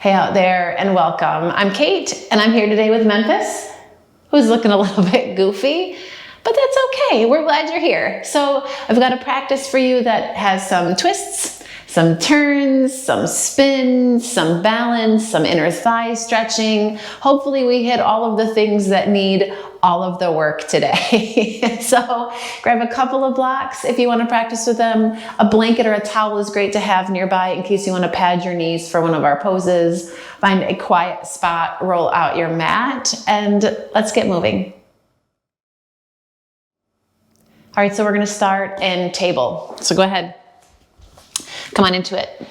Hey out there and welcome. I'm Kate and I'm here today with Memphis, who's looking a little bit goofy, but that's okay. We're glad you're here. So I've got a practice for you that has some twists, some turns, some spins, some balance, some inner thigh stretching. Hopefully we hit all of the things that need all of the work today. So grab a couple of blocks if you want to practice with them. A blanket or a towel is great to have nearby in case you want to pad your knees for one of our poses. Find a quiet spot, roll out your mat, and let's get moving. All right, so we're going to start in table. So go ahead. Come on into it.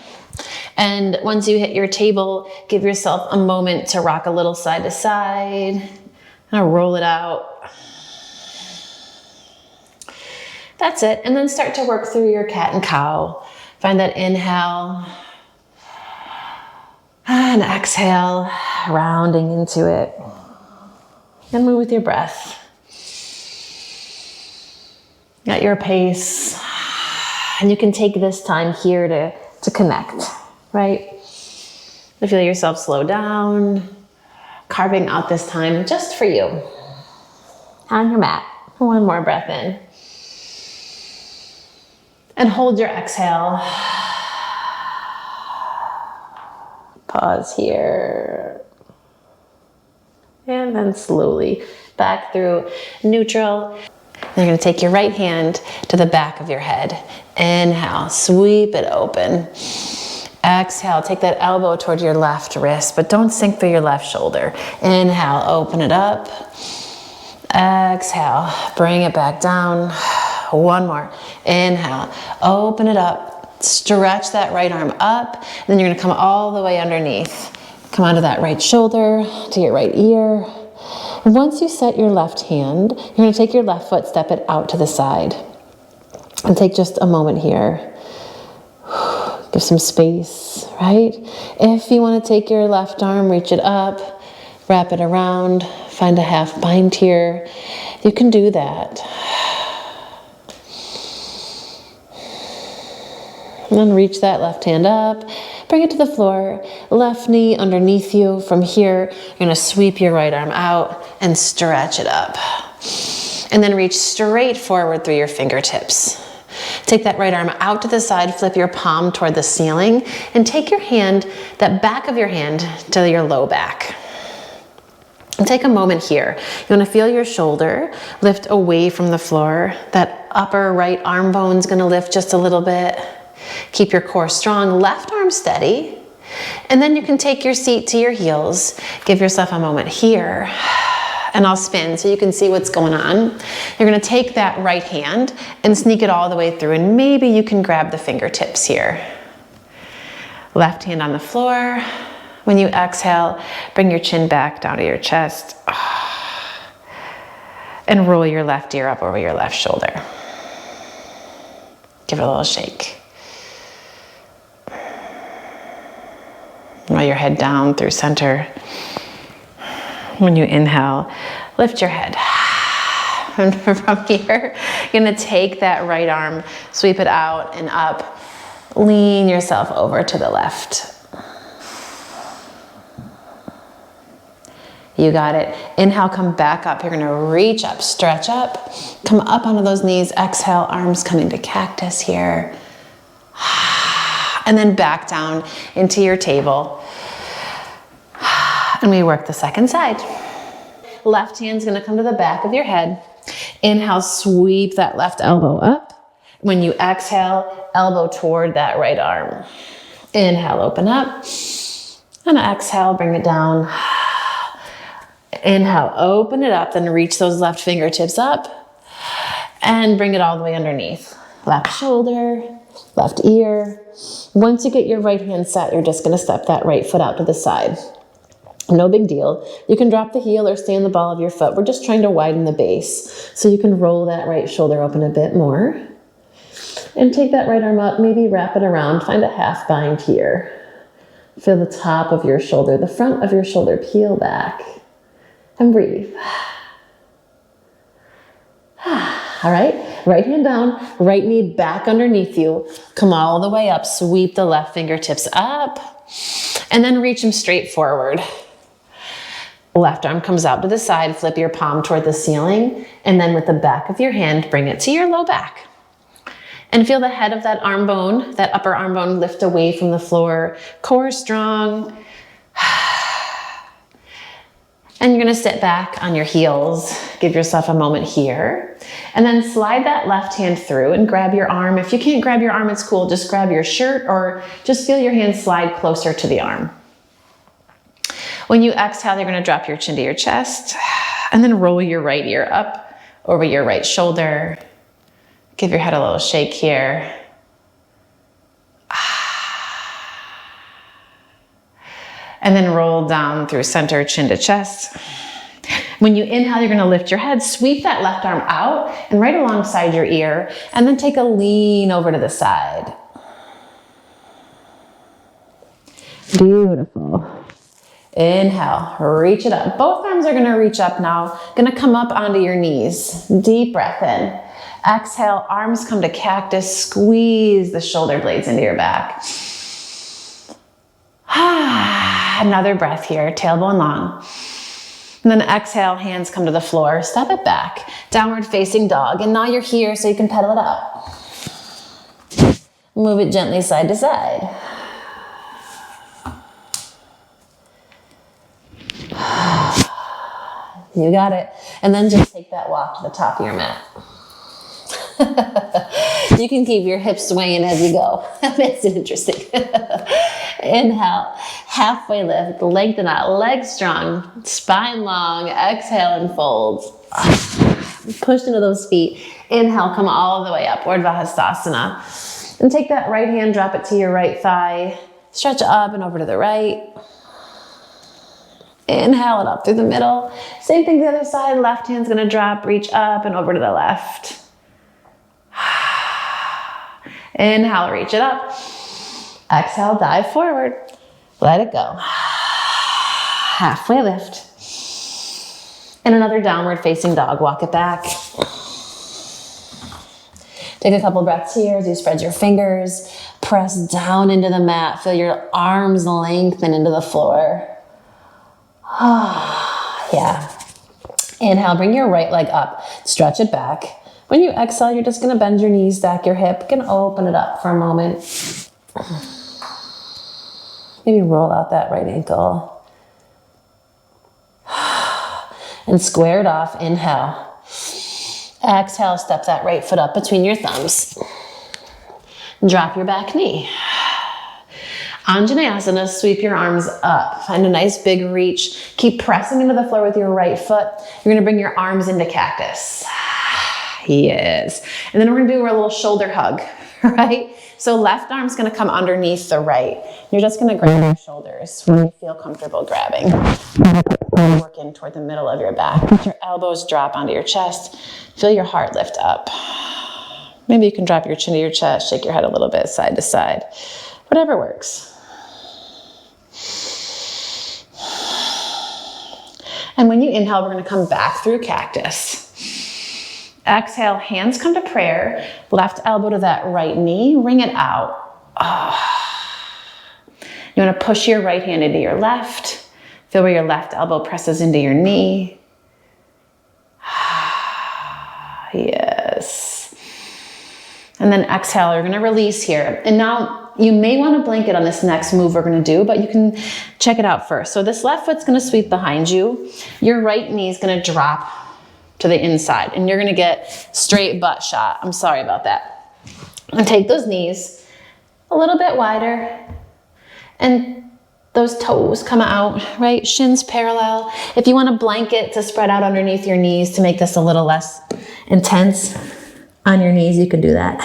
And once you hit your table, give yourself a moment to rock a little side to side. And roll it out. That's it. And then start to work through your cat and cow. Find that inhale and exhale, rounding into it. And move with your breath at your pace. And you can take this time here to connect, right? To feel yourself slow down. Carving out this time just for you. On your mat. One more breath in. And hold your exhale. Pause here. And then slowly back through neutral. You're going to take your right hand to the back of your head. Inhale, sweep it open. Exhale, take that elbow toward your left wrist, but don't sink through your left shoulder. Inhale, open it up. Exhale, bring it back down. One more. Inhale, open it up. Stretch that right arm up. Then you're gonna come all the way underneath. Come onto that right shoulder, to your right ear. And once you set your left hand, you're gonna take your left foot, step it out to the side. And take just a moment here. Give some space, right? If you want to take your left arm, reach it up, wrap it around, find a half bind here. You can do that. And then reach that left hand up, bring it to the floor, left knee underneath you. From here, you're going to sweep your right arm out and stretch it up. And then reach straight forward through your fingertips. Take that right arm out to the side, flip your palm toward the ceiling, and take your hand, that back of your hand, to your low back. And take a moment here. You want to feel your shoulder lift away from the floor. That upper right arm bone is going to lift just a little bit. Keep your core strong, left arm steady. And then you can take your seat to your heels. Give yourself a moment here. And I'll spin so you can see what's going on. You're gonna take that right hand and sneak it all the way through, and maybe you can grab the fingertips here. Left hand on the floor. When you exhale, bring your chin back down to your chest. And roll your left ear up over your left shoulder. Give it a little shake. Roll your head down through center. When you inhale, lift your head. And from here, you're gonna take that right arm, sweep it out and up. Lean yourself over to the left. You got it. Inhale, come back up. You're gonna reach up, stretch up, come up onto those knees. Exhale, arms come into cactus here. And then back down into your table. And we work the second side. Left hand's gonna come to the back of your head. Inhale, sweep that left elbow up. When you exhale, elbow toward that right arm. Inhale, open up. And exhale, bring it down. Inhale, open it up, then reach those left fingertips up. And bring it all the way underneath. Left shoulder, left ear. Once you get your right hand set, you're just gonna step that right foot out to the side. No big deal. You can drop the heel or stay on the ball of your foot. We're just trying to widen the base. So you can roll that right shoulder open a bit more. And take that right arm up, maybe wrap it around. Find a half bind here. Feel the top of your shoulder, the front of your shoulder peel back. And breathe. All right, Right hand down, right knee back underneath you. Come all the way up, sweep the left fingertips up, and then reach them straight forward. Left arm comes out to the side, flip your palm toward the ceiling, and then with the back of your hand, bring it to your low back. And feel the head of that arm bone, that upper arm bone, lift away from the floor. Core strong. And you're gonna sit back on your heels. Give yourself a moment here. And then slide that left hand through and grab your arm. If you can't grab your arm, it's cool. Just grab your shirt or just feel your hand slide closer to the arm. When you exhale, you're gonna drop your chin to your chest and then roll your right ear up over your right shoulder. Give your head a little shake here. And then roll down through center, chin to chest. When you inhale, you're gonna lift your head, sweep that left arm out and right alongside your ear, and then take a lean over to the side. Beautiful. Inhale, reach it up. Both arms are gonna reach up now. Gonna come up onto your knees. Deep breath in. Exhale, arms come to cactus. Squeeze the shoulder blades into your back. Another breath here, tailbone long. And then exhale, hands come to the floor. Step it back. Downward facing dog. And now you're here so you can pedal it up. Move it gently side to side. You got it. And then just take that walk to the top of your mat. You can keep your hips swaying as you go. That makes it interesting. Inhale, halfway lift, lengthen out, legs strong, spine long. Exhale and fold. Push into those feet. Inhale, come all the way up, Bakasana. And take that right hand, drop it to your right thigh. Stretch up and over to the right. Inhale it up through the middle. Same thing the other side. Left hand's gonna drop, reach up and over to the left. Inhale, reach it up. Exhale, dive forward. Let it go. Halfway lift. And another downward facing dog. Walk it back. Take a couple breaths here as you spread your fingers. Press down into the mat. Feel your arms lengthen into the floor. Yeah. Inhale, bring your right leg up. Stretch it back. When you exhale, you're just gonna bend your knees, stack your hip. You can open it up for a moment. Maybe roll out that right ankle. And square it off, inhale. Exhale, step that right foot up between your thumbs. Drop your back knee. Anjaneyasana, sweep your arms up. Find a nice big reach. Keep pressing into the floor with your right foot. You're gonna bring your arms into cactus. Yes. And then we're gonna do a little shoulder hug, right? So left arm's gonna come underneath the right. You're just gonna grab your shoulders when you feel comfortable grabbing. Work in toward the middle of your back. Let your elbows drop onto your chest. Feel your heart lift up. Maybe you can drop your chin to your chest, shake your head a little bit side to side. Whatever works. And when you inhale, we're gonna come back through cactus. Exhale, hands come to prayer. Left elbow to that right knee, wring it out. You wanna push your right hand into your left. Feel where your left elbow presses into your knee. Yes. And then exhale, you're gonna release here. And now you may want to blanket on this next move we're going to do, but you can check it out first. So this left foot's going to sweep behind you. Your right knee is going to drop to the inside and you're going to get straight butt shot. I'm sorry about that. And take those knees a little bit wider and those toes come out, right? Shins parallel. If you want a blanket to spread out underneath your knees to make this a little less intense on your knees, you can do that.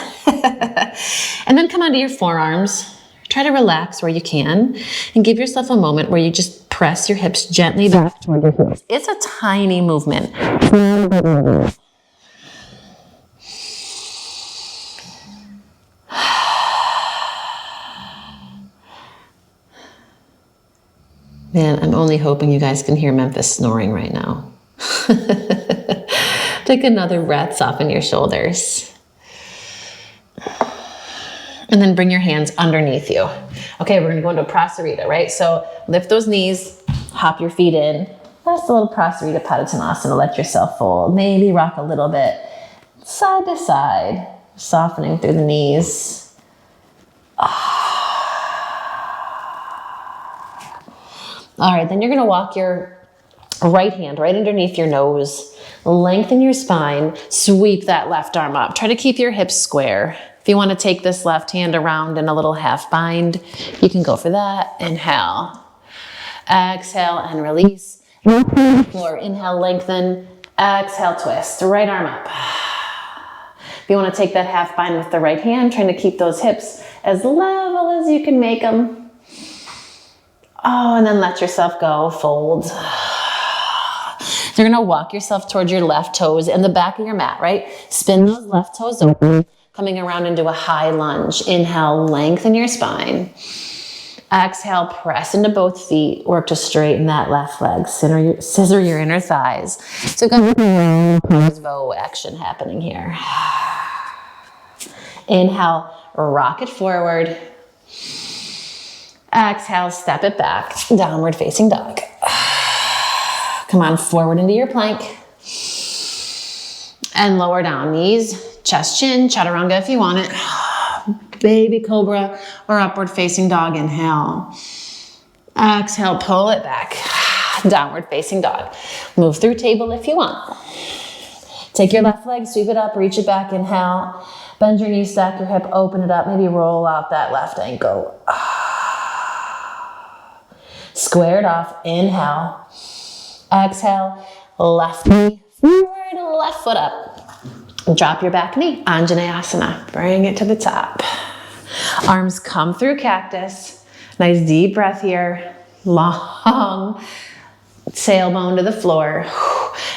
And then come onto your forearms. Try to relax where you can and give yourself a moment where you just press your hips gently back toward your heels. It's a tiny movement. Man, I'm only hoping you guys can hear Memphis snoring right now. Take another breath, soften your shoulders. And then bring your hands underneath you. Okay, we're gonna go into Prasarita, right? So lift those knees, hop your feet in. Last a little Prasarita Patagosana, let yourself fold. Maybe rock a little bit side to side, softening through the knees. All right, then you're gonna walk your right hand right underneath your nose, lengthen your spine, sweep that left arm up. Try to keep your hips square. If you want to take this left hand around in a little half bind, you can go for that. Inhale, exhale and release. Floor, inhale, lengthen, exhale, twist, right arm up. If you want to take that half bind with the right hand, trying to keep those hips as level as you can make them. Oh, and then let yourself go, fold. You're gonna walk yourself towards your left toes and the back of your mat, right? Spin those left toes open, coming around into a high lunge. Inhale, lengthen your spine. Exhale, press into both feet. Work to straighten that left leg. Scissor your inner thighs. So we've got a pause action happening here. Inhale, rock it forward. Exhale, step it back. Downward facing dog. Come on, forward into your plank. And lower down, knees, chest, chin, chaturanga if you want it. Baby cobra or upward facing dog, inhale. Exhale, pull it back. Downward facing dog. Move through table if you want. Take your left leg, sweep it up, reach it back, inhale. Bend your knees, stack your hip, open it up, maybe roll out that left ankle. Square it off, inhale. Exhale, left knee forward, left foot up. Drop your back knee, Anjaneyasana. Bring it to the top. Arms come through cactus. Nice deep breath here. Long tailbone to the floor.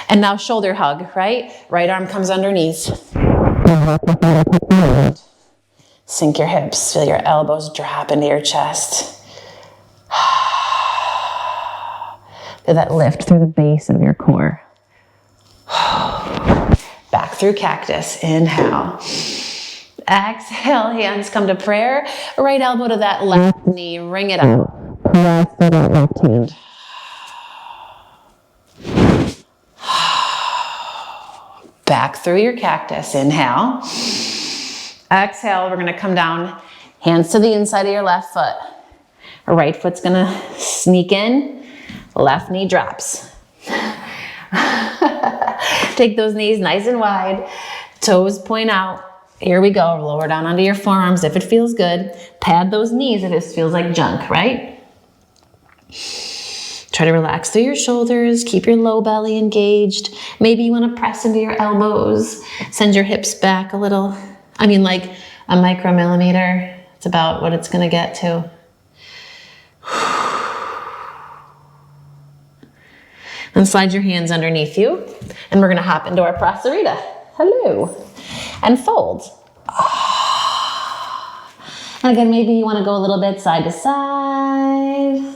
And now shoulder hug, right? Right arm comes underneath. Sink your hips, feel your elbows drop into your chest. Feel that lift through the base of your core. Back through cactus, inhale. Exhale, hands come to prayer. Right elbow to that left knee, ring it out. Press for that left hand. Back through your cactus, inhale. Exhale, we're gonna come down, hands to the inside of your left foot. Right foot's gonna sneak in. Left knee drops. Take those knees nice and wide. Toes point out. Here we go. Lower down onto your forearms if it feels good. Pad those knees if it feels like junk, right? Try to relax through your shoulders. Keep your low belly engaged. Maybe you want to press into your elbows. Send your hips back a little. I mean, like a micromillimeter. It's about what it's going to get to. And slide your hands underneath you. And we're gonna hop into our Prasarita. Hello. And fold. And again, maybe you wanna go a little bit side to side.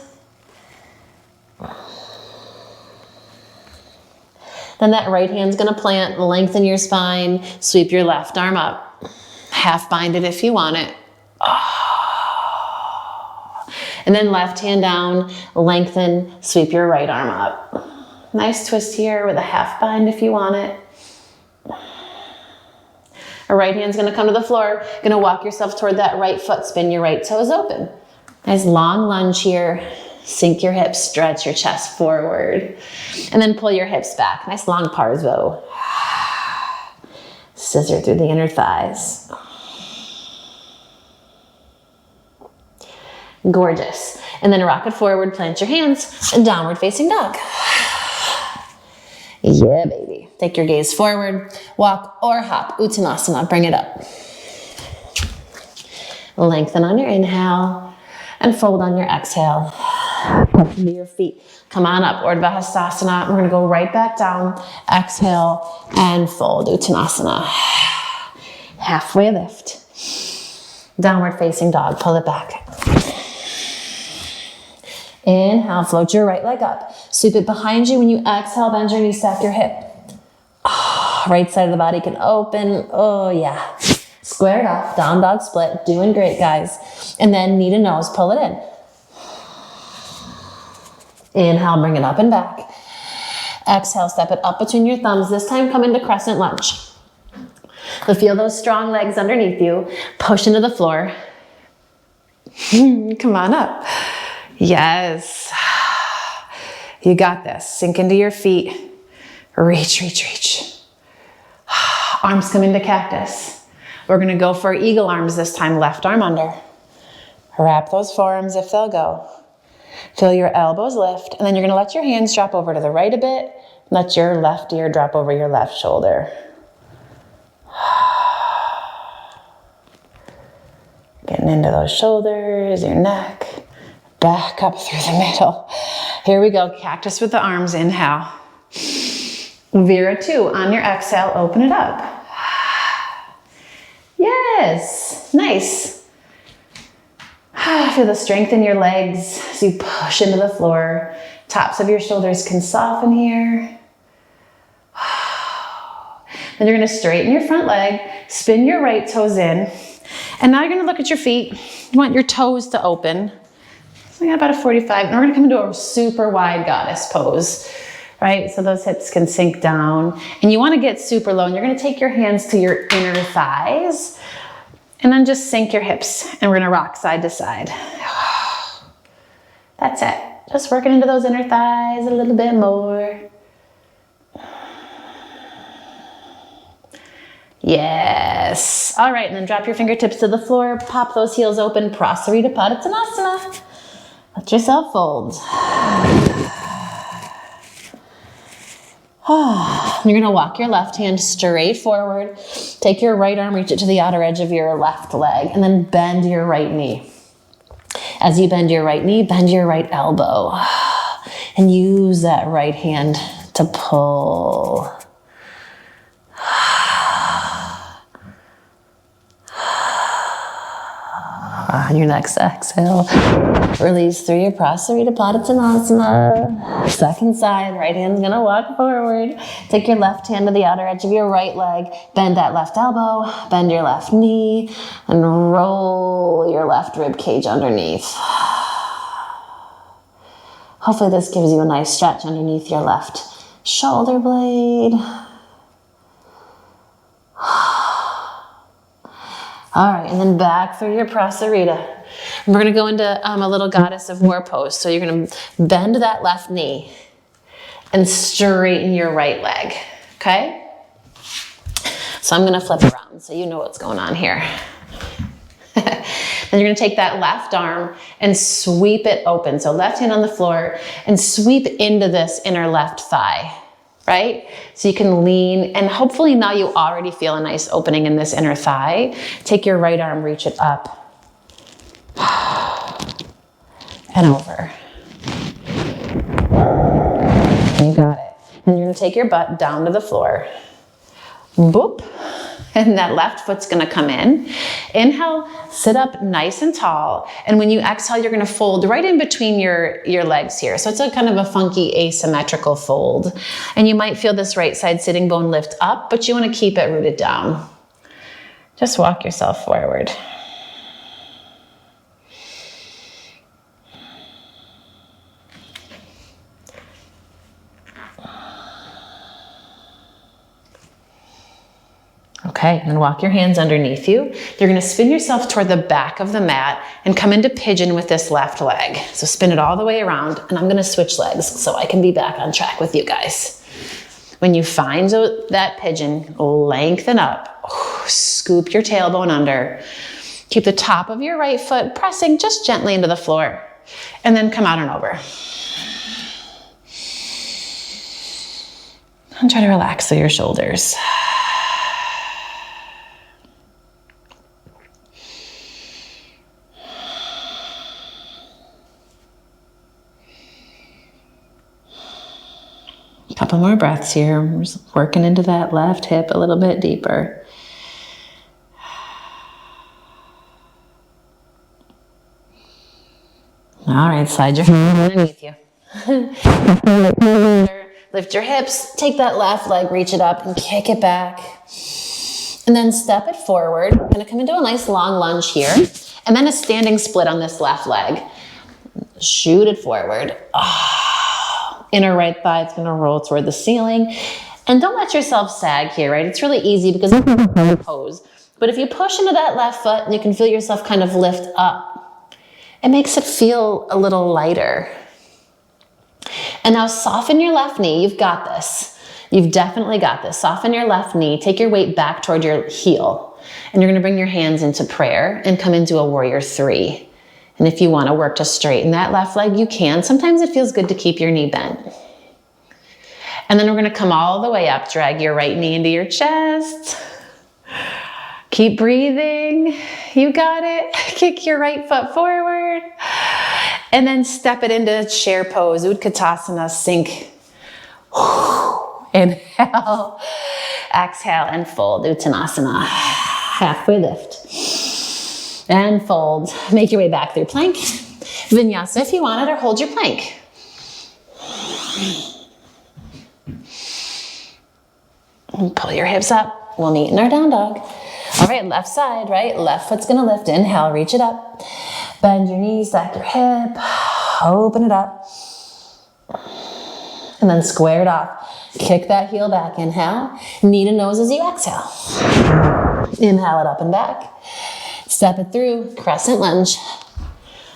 Then that right hand's gonna plant, lengthen your spine, sweep your left arm up. Half bind it if you want it. And then left hand down, lengthen, sweep your right arm up. Nice twist here with a half bind if you want it. Our right hand's gonna come to the floor. Gonna walk yourself toward that right foot. Spin your right toes open. Nice long lunge here. Sink your hips, stretch your chest forward. And then pull your hips back. Nice long parvo. Scissor through the inner thighs. Gorgeous. And then rock it forward, plant your hands, and downward facing dog. Yeah, baby. Take your gaze forward, walk or hop, Uttanasana, bring it up. Lengthen on your inhale and fold on your exhale. Press into your feet. Come on up, Urdhva Hastasana. We're gonna go right back down. Exhale and fold, Uttanasana. Halfway lift. Downward facing dog, pull it back. Inhale, float your right leg up. Sweep it behind you. When you exhale, bend your knees, stack your hip. Right side of the body can open. Oh yeah. Square it off, down dog split. Doing great, guys. And then knee to nose, pull it in. Inhale, bring it up and back. Exhale, step it up between your thumbs. This time come into Crescent Lunge. So feel those strong legs underneath you. Push into the floor. Come on up. Yes. You got this. Sink into your feet. Reach, reach, reach. Arms come into cactus. We're gonna go for eagle arms this time. Left arm under. Wrap those forearms if they'll go. Feel your elbows lift, and then you're gonna let your hands drop over to the right a bit. Let your left ear drop over your left shoulder. Getting into those shoulders, your neck. Back up through the middle. Here we go, cactus with the arms, inhale. Vira 2, on your exhale, open it up. Yes, nice. Feel the strength in your legs as you push into the floor. Tops of your shoulders can soften here. Then you're gonna straighten your front leg, spin your right toes in, and now you're gonna look at your feet. You want your toes to open. So we got about a 45, and we're gonna come into a super wide goddess pose, right? So those hips can sink down, and you wanna get super low, and you're gonna take your hands to your inner thighs, and then just sink your hips, and we're gonna rock side to side. That's it. Just working into those inner thighs a little bit more. Yes. All right, and then drop your fingertips to the floor, pop those heels open, Prasarita Patagosana. Let yourself fold. You're gonna walk your left hand straight forward. Take your right arm, reach it to the outer edge of your left leg, and then bend your right knee. As you bend your right knee, bend your right elbow. And use that right hand to pull. On your next exhale, release through your Prasarita Padottanasana. Second side, right hand's gonna walk forward. Take your left hand to the outer edge of your right leg, bend that left elbow, bend your left knee, and roll your left rib cage underneath. Hopefully this gives you a nice stretch underneath your left shoulder blade. All right, and then back through your Prasarita. And we're gonna go into a little goddess of war pose. So you're gonna bend that left knee and straighten your right leg, okay? So I'm gonna flip around so you know what's going on here. Then you're gonna take that left arm and sweep it open. So left hand on the floor and sweep into this inner left thigh. Right? So you can lean, and hopefully now you already feel a nice opening in this inner thigh. Take your right arm, reach it up. And over. You got it. And you're gonna take your butt down to the floor. Boop. And that left foot's gonna come in. Inhale, sit up nice and tall. And when you exhale, you're gonna fold right in between your legs here. So it's a kind of a funky asymmetrical fold. And you might feel this right side sitting bone lift up, but you wanna keep it rooted down. Just walk yourself forward. Okay, and then walk your hands underneath you. You're gonna spin yourself toward the back of the mat and come into pigeon with this left leg. So spin it all the way around, and I'm gonna switch legs so I can be back on track with you guys. When you find that pigeon, lengthen up. Scoop your tailbone under. Keep the top of your right foot pressing just gently into the floor, and then come out and over. And try to relax through your shoulders. Couple more breaths here. We're just working into that left hip a little bit deeper. All right, slide your hand underneath you. The Lift your hips, take that left leg, reach it up and kick it back. And then step it forward. I'm gonna come into a nice long lunge here. And then a standing split on this left leg. Shoot it forward. Inner right thigh is gonna roll toward the ceiling. And don't let yourself sag here, right? It's really easy because it's a hard pose. But if you push into that left foot and you can feel yourself kind of lift up, it makes it feel a little lighter. And now soften your left knee. You've got this. You've definitely got this. Soften your left knee. Take your weight back toward your heel. And you're gonna bring your hands into prayer and come into a warrior three. And if you wanna work to straighten that left leg, you can. Sometimes it feels good to keep your knee bent. And then we're gonna come all the way up. Drag your right knee into your chest. Keep breathing. You got it. Kick your right foot forward. And then step it into chair pose, Utkatasana, sink. Inhale, exhale, and fold, Uttanasana. Halfway lift. And fold. Make your way back through plank. Vinyasa if you want it, or hold your plank. And pull your hips up. We'll meet in our down dog. All right, left side, right? Left foot's gonna lift. Inhale, reach it up. Bend your knees, stack your hip. Open it up. And then square it off. Kick that heel back. Inhale. Knee to nose as you exhale. Inhale it up and back. Step it through. Crescent lunge.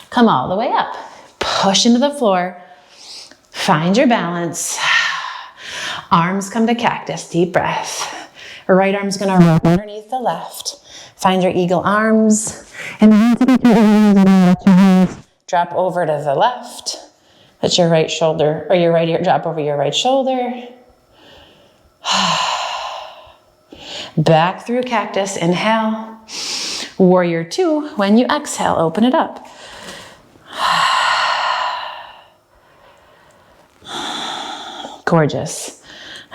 Come all the way up. Push into the floor. Find your balance. Arms come to cactus. Deep breath. Right arm's gonna roll underneath the left. Find your eagle arms. And let your hands drop over to the left. Let your right shoulder, or your right ear drop over your right shoulder. Back through cactus, inhale. Warrior two, when you exhale, open it up. Gorgeous.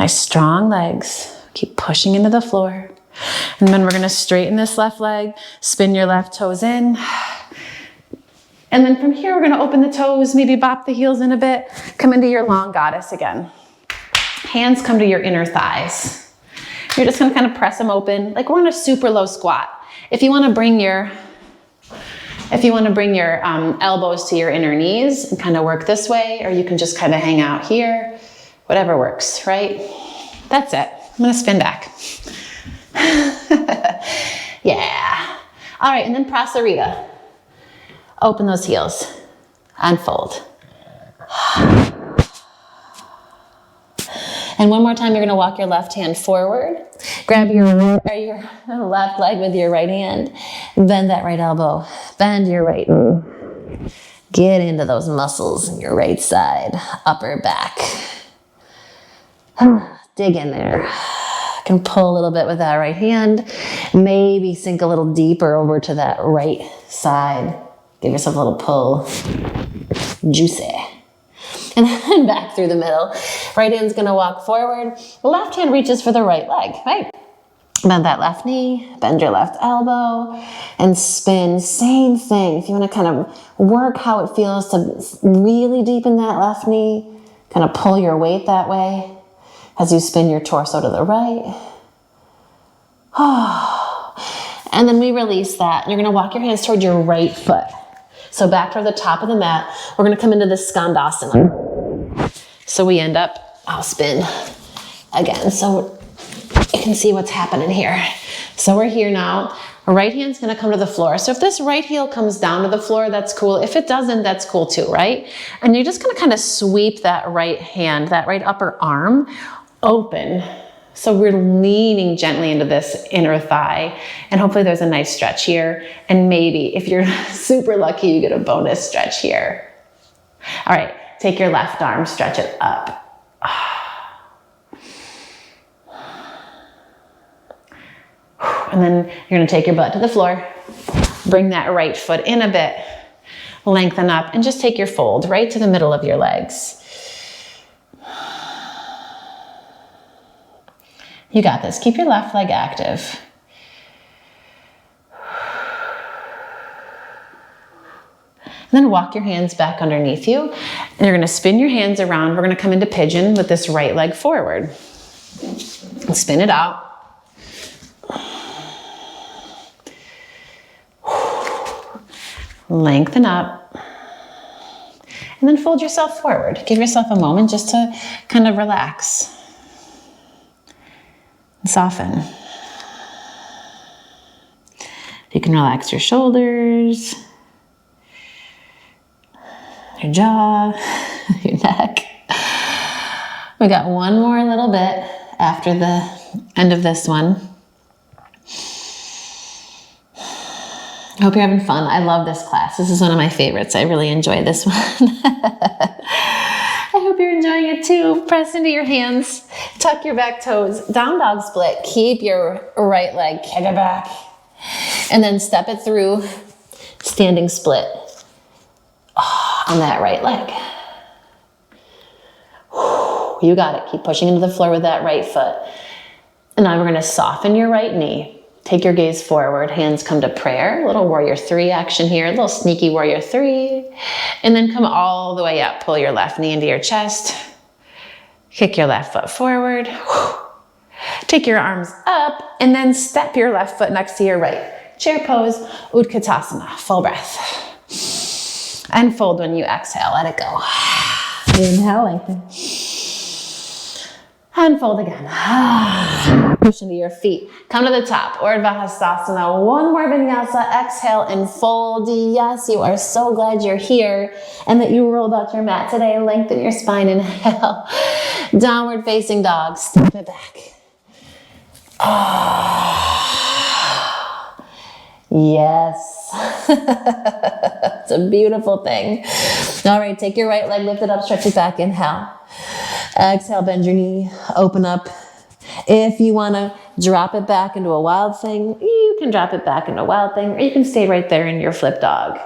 Nice strong legs. Keep pushing into the floor. And then we're gonna straighten this left leg, spin your left toes in. And then from here, we're gonna open the toes, maybe bop the heels in a bit, come into your long goddess again. Hands come to your inner thighs. You're just gonna kind of press them open, like we're in a super low squat. If you wanna bring your elbows to your inner knees and kind of work this way, or you can just kind of hang out here, whatever works, right? That's it. I'm gonna spin back. Yeah. All right, and then Prasarita. Open those heels and fold. And one more time, you're gonna walk your left hand forward. Grab your left leg with your right hand. Bend that right elbow. Bend your right knee. Get into those muscles in your right side, upper back. Dig in there. Can pull a little bit with that right hand. Maybe sink a little deeper over to that right side. Give yourself a little pull. Juicy. And then back through the middle. Right hand's gonna walk forward. The left hand reaches for the right leg, right? Bend that left knee, bend your left elbow, and spin. Same thing. If you wanna kind of work how it feels to really deepen that left knee, kind of pull your weight that way as you spin your torso to the right. And then we release that. You're gonna walk your hands toward your right foot. So back toward the top of the mat, we're gonna come into this Skandasana. So we end up, I'll spin again so you can see what's happening here. So we're here now. Our right hand's gonna come to the floor. So if this right heel comes down to the floor, that's cool. If it doesn't, that's cool too, right? And you're just gonna kind of sweep that right hand, that right upper arm open. So we're leaning gently into this inner thigh, and hopefully there's a nice stretch here. And maybe if you're super lucky, you get a bonus stretch here. All right, take your left arm, stretch it up. And then you're gonna take your butt to the floor, bring that right foot in a bit, lengthen up, and just take your fold right to the middle of your legs. You got this. Keep your left leg active. then walk your hands back underneath you. And you're gonna spin your hands around. We're gonna come into pigeon with this right leg forward. And spin it out. Lengthen up. And then fold yourself forward. Give yourself a moment just to kind of relax and soften. You can relax your shoulders, your jaw, your neck. We got one more little bit after the end of this one. I hope you're having fun. I love this class. This is one of my favorites. I really enjoy this one. I hope you're enjoying it too. Press into your hands. Tuck your back toes. Down dog split. Keep your right leg, kick it back. And then step it through. Standing split on that right leg. You got it. Keep pushing into the floor with that right foot. And now we're going to soften your right knee. Take your gaze forward, hands come to prayer, little warrior 3 action here, little sneaky warrior 3, and then come all the way up. Pull your left knee into your chest, kick your left foot forward, take your arms up, and then step your left foot next to your right. Chair pose, Utkatasana, full breath. And fold when you exhale, let it go. Inhale, lengthen. And fold again. Push into your feet. Come to the top. Bakasana. One more vinyasa. Exhale and fold. Yes, you are so glad you're here and that you rolled out your mat today. Lengthen your spine. Inhale. Downward facing dog. Step it back. Yes. It's a beautiful thing. All right, take your right leg, lift it up, stretch it back. Inhale. Exhale, bend your knee, open up. If you want to drop it back into a wild thing, you can drop it back into a wild thing, or you can stay right there in your flip dog.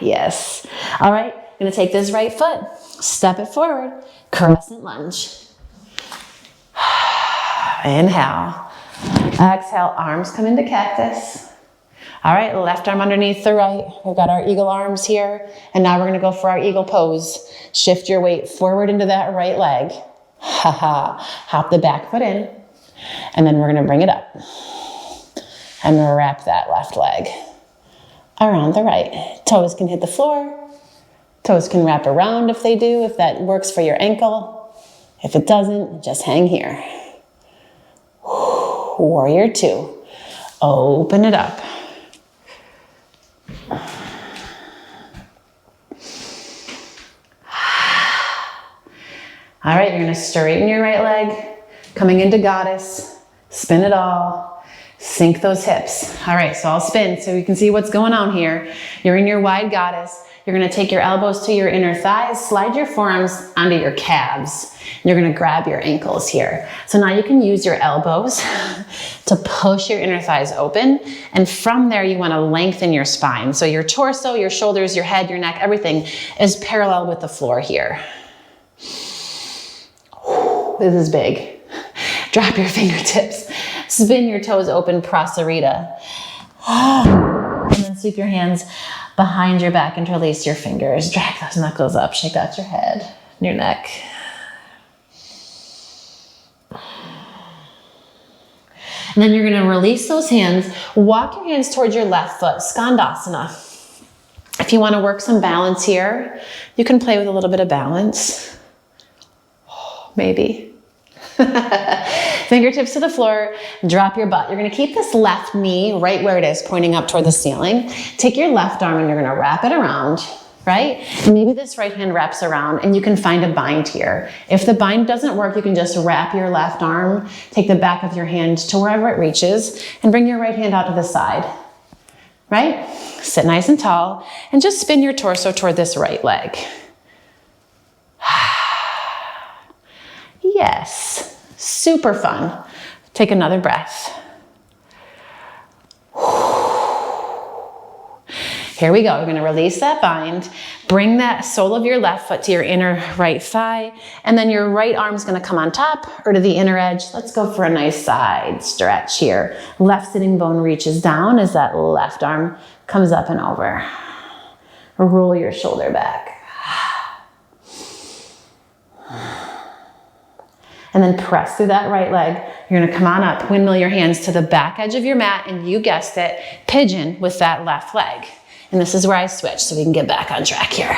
Yes. All right, I'm going to take this right foot, step it forward, crescent lunge. Inhale. Exhale, arms come into cactus. All right, left arm underneath the right. We've got our eagle arms here. And now we're gonna go for our eagle pose. Shift your weight forward into that right leg. Hop the back foot in. And then we're gonna bring it up. And wrap that left leg around the right. Toes can hit the floor. Toes can wrap around if they do, if that works for your ankle. If it doesn't, just hang here. Warrior 2. Open it up. All right, you're gonna straighten your right leg, coming into goddess, spin it all, sink those hips. All right, so I'll spin so you can see what's going on here. You're in your wide goddess. You're gonna take your elbows to your inner thighs, slide your forearms onto your calves. You're gonna grab your ankles here. So now you can use your elbows to push your inner thighs open. And from there, you wanna lengthen your spine. So your torso, your shoulders, your head, your neck, everything is parallel with the floor here. This is big. Drop your fingertips. Spin your toes open, Prasarita. And then sweep your hands behind your back, interlace your fingers. Drag those knuckles up, shake out your head and your neck. And then you're gonna release those hands, walk your hands towards your left foot, Skandasana. If you wanna work some balance here, you can play with a little bit of balance. Maybe. Fingertips to the floor, drop your butt. You're gonna keep this left knee right where it is, pointing up toward the ceiling. Take your left arm and you're gonna wrap it around, right? And maybe this right hand wraps around and you can find a bind here. If the bind doesn't work, you can just wrap your left arm, take the back of your hand to wherever it reaches, and bring your right hand out to the side, right? Sit nice and tall, and just spin your torso toward this right leg. Yes, super fun. Take another breath. Here we go. We're going to release that bind. Bring that sole of your left foot to your inner right thigh. And then your right arm's going to come on top or to the inner edge. Let's go for a nice side stretch here. Left sitting bone reaches down as that left arm comes up and over. Roll your shoulder back. And then press through that right leg. You're gonna come on up, windmill your hands to the back edge of your mat, and you guessed it, pigeon with that left leg. And this is where I switch so we can get back on track here.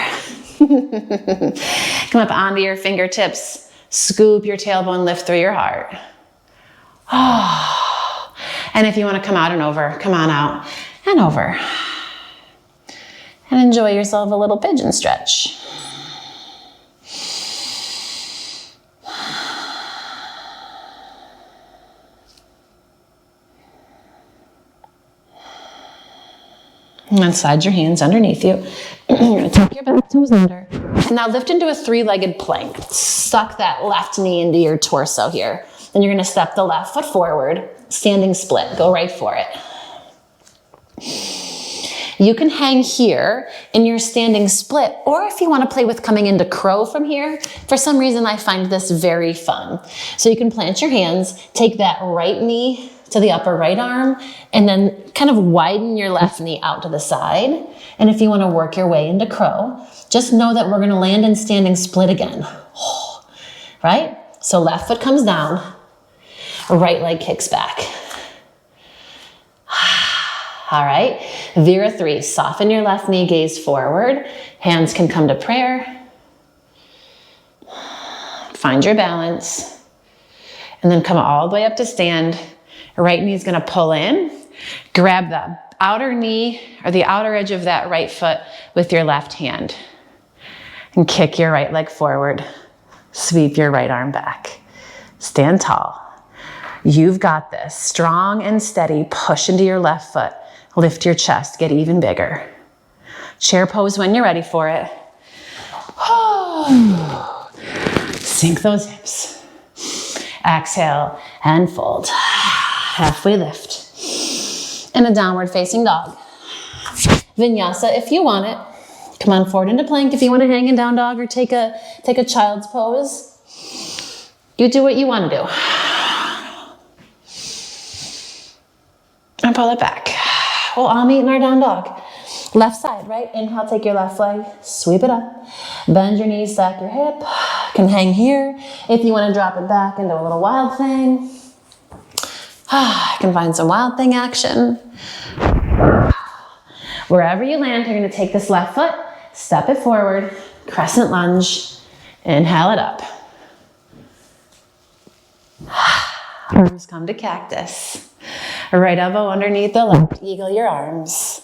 Come up onto your fingertips, scoop your tailbone, lift through your heart. And if you wanna come out and over, come on out and over. And enjoy yourself a little pigeon stretch. And then slide your hands underneath you. You're gonna tuck your back toes under. And now lift into a three-legged plank. Suck that left knee into your torso here. Then you're gonna step the left foot forward, standing split. Go right for it. You can hang here in your standing split, or if you wanna play with coming into crow from here, for some reason I find this very fun. So you can plant your hands, take that right knee to the upper right arm, and then kind of widen your left knee out to the side. And if you wanna work your way into crow, just know that we're gonna land in standing split again, right? So left foot comes down, right leg kicks back. All right, Vira 3, soften your left knee, gaze forward. Hands can come to prayer. Find your balance. And then come all the way up to stand. Right knee is gonna pull in. Grab the outer knee or the outer edge of that right foot with your left hand. And kick your right leg forward. Sweep your right arm back. Stand tall. You've got this. Strong and steady. Push into your left foot. Lift your chest. Get even bigger. Chair pose when you're ready for it. Sink those hips. Exhale and fold. Halfway lift. And a downward facing dog. Vinyasa if you want it. Come on forward into plank if you want to hang in down dog or take a child's pose. You do what you want to do. And pull it back. We'll all meet in our down dog. Left side, right? Inhale, take your left leg, sweep it up. Bend your knees, stack your hip. Can hang here. If you want to drop it back into a little wild thing. I can find some wild thing action. Wherever you land, you're going to take this left foot, step it forward, crescent lunge, inhale it up. Arms come to cactus. Right elbow underneath the left, eagle your arms.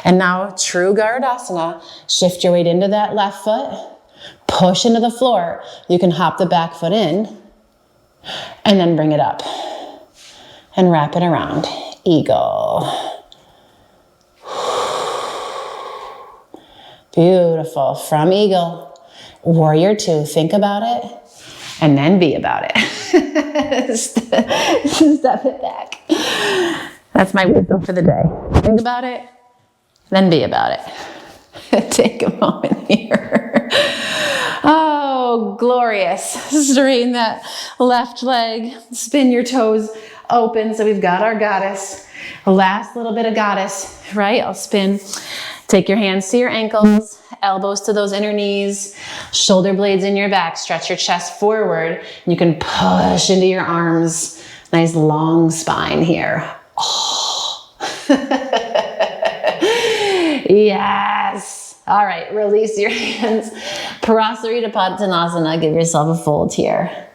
And now true Skandasana, shift your weight into that left foot, push into the floor. You can hop the back foot in and then bring it up and wrap it around. Eagle. Beautiful. From eagle, warrior 2. Think about it and then be about it. Step it back. That's my wisdom for the day. Think about it, then be about it. Take a moment here. Oh, glorious. Straighten that left leg. Spin your toes open. So we've got our goddess. Last little bit of goddess, right? I'll spin. Take your hands to your ankles, elbows to those inner knees, shoulder blades in your back. Stretch your chest forward. You can push into your arms. Nice long spine here. Oh. Yes. All right, release your hands. Prasarita Patagosana. Give yourself a fold here.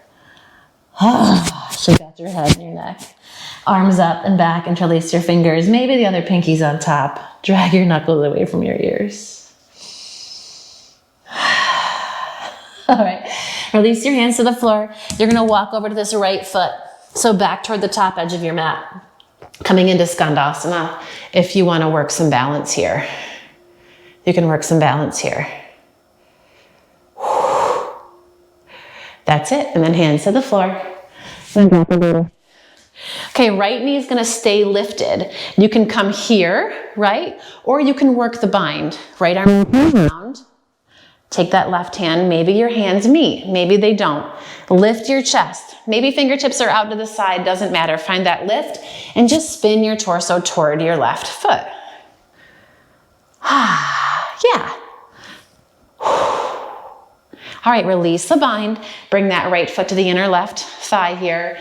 Shake out your head and your neck. Arms up and back, interlace your fingers. Maybe the other pinky's on top. Drag your knuckles away from your ears. All right, release your hands to the floor. You're gonna walk over to this right foot. So back toward the top edge of your mat. Coming into Skandasana. If you wanna work some balance here, you can work some balance here. That's it, and then hands to the floor. Then drop a little. Okay, right knee is gonna stay lifted. You can come here, right? Or you can work the bind. Right arm around, Take that left hand, maybe your hands meet, maybe they don't. Lift your chest. Maybe fingertips are out to the side, doesn't matter. Find that lift and just spin your torso toward your left foot. Yeah. All right, release the bind. Bring that right foot to the inner left thigh here.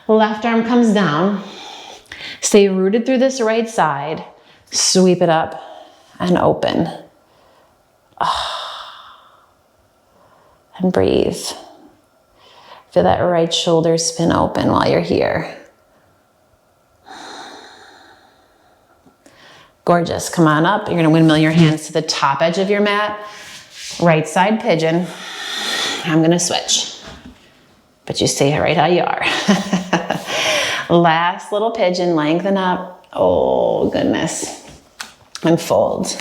Left arm comes down. Stay rooted through this right side. Sweep it up and open. And breathe. Feel that right shoulder spin open while you're here. Gorgeous. Come on up. You're going to windmill your hands to the top edge of your mat. Right side pigeon. I'm going to switch. But you stay right how you are. Last little pigeon. Lengthen up. Oh, goodness. And fold.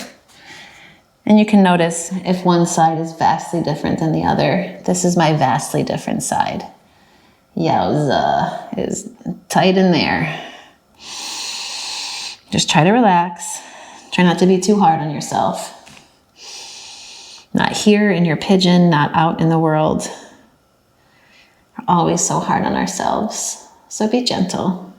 And you can notice if one side is vastly different than the other. This is my vastly different side. Yowza, it is tight in there. Just try to relax. Try not to be too hard on yourself. Not here in your pigeon, not out in the world. We're always so hard on ourselves. So be gentle.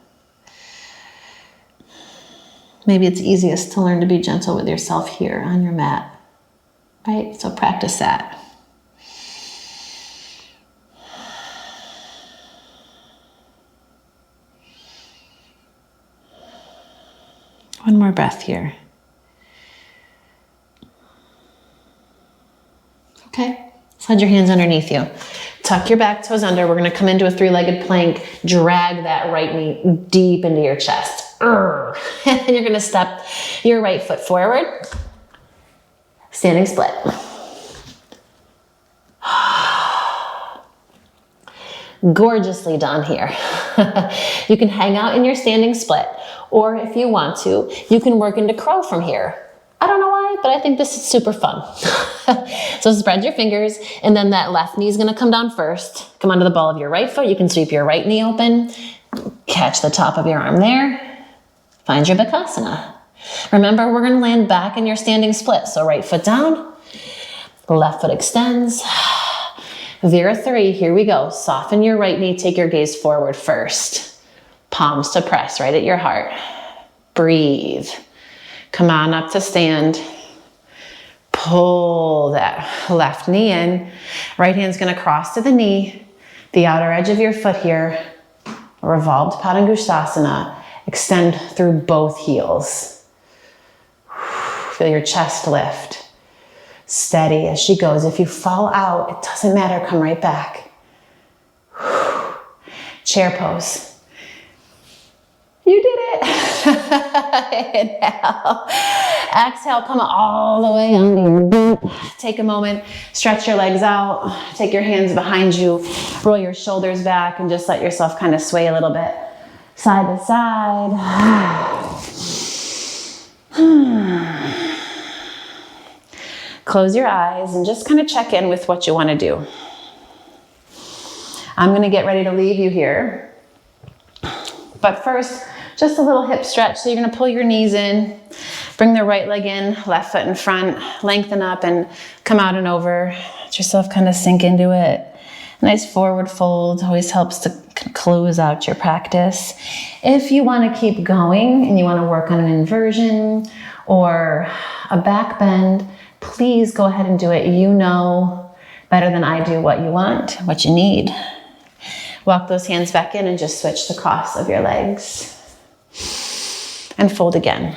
Maybe it's easiest to learn to be gentle with yourself here on your mat. Right? So practice that. One more breath here. Okay, slide your hands underneath you. Tuck your back toes under. We're going to come into a three-legged plank. Drag that right knee deep into your chest. And you're going to step your right foot forward. Standing split. Gorgeously done here. You can hang out in your standing split, or if you want to, you can work into crow from here. I don't know why, but I think this is super fun. So spread your fingers, and then that left knee is going to come down first. Come onto the ball of your right foot. You can sweep your right knee open. Catch the top of your arm there. Find your Bakasana. Remember, we're going to land back in your standing split. So right foot down, left foot extends. Vira 3, here we go. Soften your right knee, take your gaze forward first. Palms to press right at your heart. Breathe. Come on up to stand. Pull that left knee in. Right hand's gonna cross to the knee, the outer edge of your foot here. Revolved Patagosana. Extend through both heels. Feel your chest lift. Steady as she goes. If you fall out, it doesn't matter. Come right back. Chair pose. You did it. Inhale. Exhale, come all the way onto your butt. Take a moment, stretch your legs out. Take your hands behind you. Roll your shoulders back and just let yourself kind of sway a little bit. Side to side. Close your eyes and just kind of check in with what you want to do. I'm going to get ready to leave you here. But first, just a little hip stretch. So you're going to pull your knees in, bring the right leg in, left foot in front, lengthen up and come out and over. Let yourself kind of sink into it. Nice forward fold always helps to close out your practice. If you want to keep going and you want to work on an inversion or a back bend, please go ahead and do it. You know better than I do what you want, what you need. Walk those hands back in and just switch the cross of your legs. And fold again.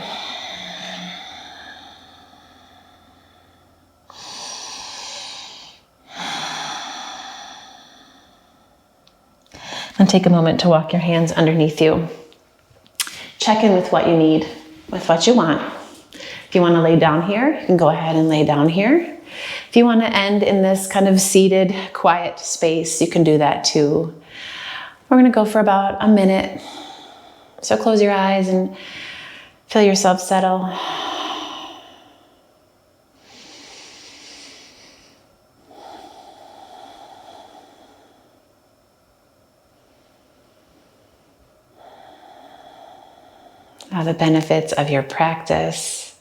And take a moment to walk your hands underneath you. Check in with what you need, with what you want. If you want to lay down here, you can go ahead and lay down here. If you want to end in this kind of seated, quiet space, you can do that too. We're going to go for about a minute. So close your eyes and feel yourself settle. The benefits of your practice,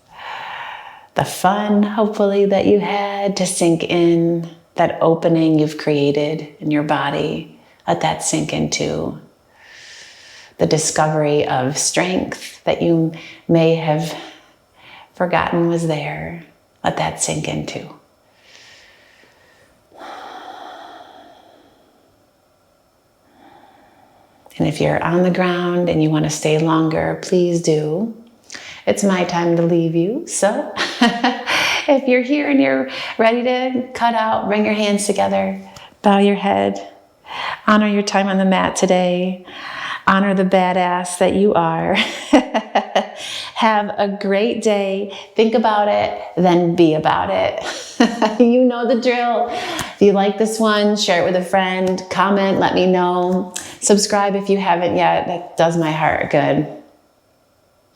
the fun, hopefully, that you had to sink in, that opening you've created in your body. Let that sink into the discovery of strength that you may have forgotten was there. Let that sink into. And if you're on the ground and you want to stay longer, please do. It's my time to leave you. So if you're here and you're ready to cut out, bring your hands together, bow your head, honor your time on the mat today, honor the badass that you are. Have a great day. Think about it, then be about it. You know the drill. If you like this one, share it with a friend, comment, let me know. Subscribe if you haven't yet. That does my heart good.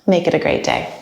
Make it a great day.